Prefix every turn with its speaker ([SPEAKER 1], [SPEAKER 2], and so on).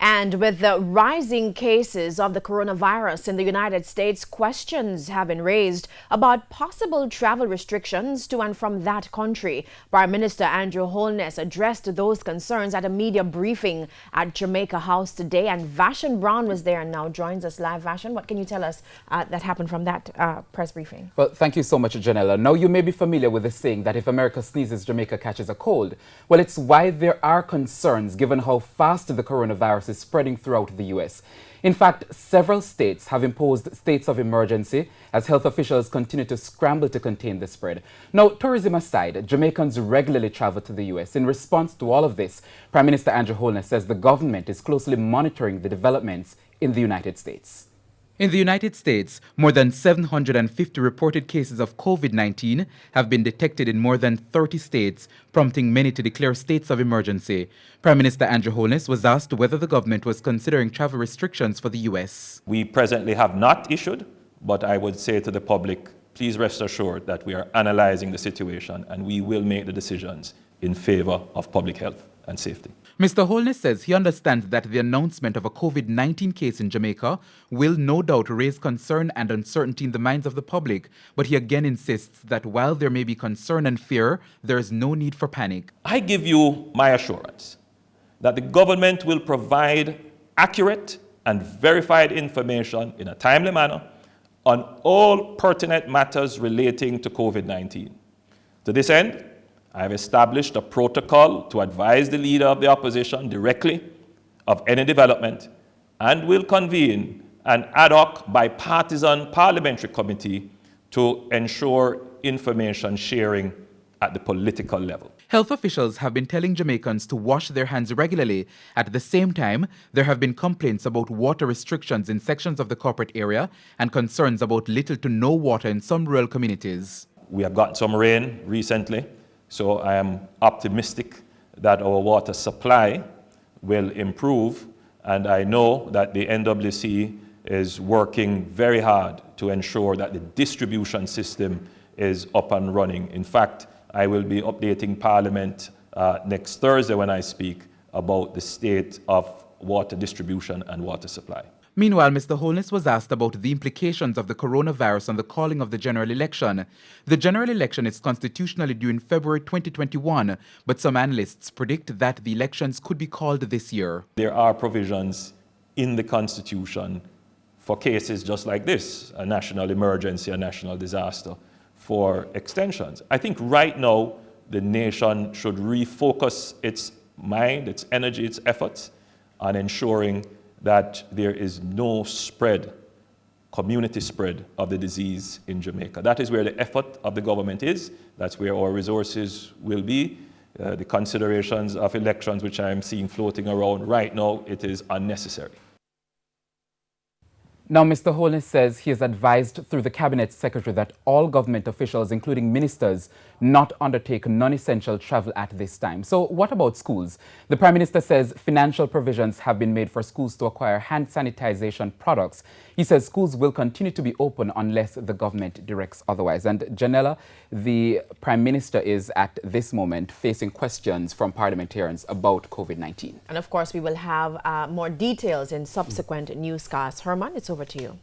[SPEAKER 1] And with the rising cases of the coronavirus in the United States, questions have been raised about possible travel restrictions to and from that country. Prime Minister Andrew Holness addressed those concerns at a media briefing at Jamaica House today, and Vashon Brown was there and now joins us live. Vashon, what can you tell us that happened from that press briefing?
[SPEAKER 2] Well, thank you so much, Janella. Now, you may be familiar with the saying that if America sneezes, Jamaica catches a cold. Well, it's why there are concerns given how fast the coronavirus is spreading throughout the U.S. In fact, several states have imposed states of emergency as health officials continue to scramble to contain the spread. Now, tourism aside, Jamaicans regularly travel to the U.S. In response to all of this, Prime Minister Andrew Holness says the government is closely monitoring the developments in the United States. In the United States, more than 750 reported cases of COVID-19 have been detected in more than 30 states, prompting many to declare states of emergency. Prime Minister Andrew Holness was asked whether the government was considering travel restrictions for the U.S.
[SPEAKER 3] We presently have not issued, but I would say to the public, please rest assured that we are analyzing the situation and we will make the decisions in favor of public health and safety.
[SPEAKER 2] Mr. Holness says he understands that the announcement of a COVID-19 case in Jamaica will no doubt raise concern and uncertainty in the minds of the public, but he again insists that while there may be concern and fear, there is no need for panic.
[SPEAKER 3] I give you my assurance that the government will provide accurate and verified information in a timely manner on all pertinent matters relating to COVID-19. To this end, I have established a protocol to advise the leader of the opposition directly of any development and will convene an ad hoc bipartisan parliamentary committee to ensure information sharing at the political level.
[SPEAKER 2] Health officials have been telling Jamaicans to wash their hands regularly. At the same time, there have been complaints about water restrictions in sections of the corporate area and concerns about little to no water in some rural communities.
[SPEAKER 3] We have gotten some rain recently, so I am optimistic that our water supply will improve, and I know that the NWC is working very hard to ensure that the distribution system is up and running. In fact, I will be updating Parliament next Thursday when I speak about the state of water distribution and water supply.
[SPEAKER 2] Meanwhile, Mr. Holness was asked about the implications of the coronavirus on the calling of the general election. The general election is constitutionally due in February 2021, but some analysts predict that the elections could be called this year.
[SPEAKER 3] There are provisions in the Constitution for cases just like this, a national emergency, a national disaster, for extensions. I think right now the nation should refocus its mind, its energy, its efforts on ensuring that there is no spread, community spread of the disease in Jamaica. That is where the effort of the government is. That's where our resources will be. The considerations of elections, which I am seeing floating around right now, it is unnecessary.
[SPEAKER 2] Now, Mr. Holness says he has advised through the Cabinet Secretary that all government officials, including ministers, not undertake non-essential travel at this time. So what about schools? The Prime Minister says financial provisions have been made for schools to acquire hand sanitization products. He says schools will continue to be open unless the government directs otherwise. And Janella, the Prime Minister is at this moment facing questions from parliamentarians about COVID-19.
[SPEAKER 1] And of course, we will have more details in subsequent newscasts. Herman, it's over to you.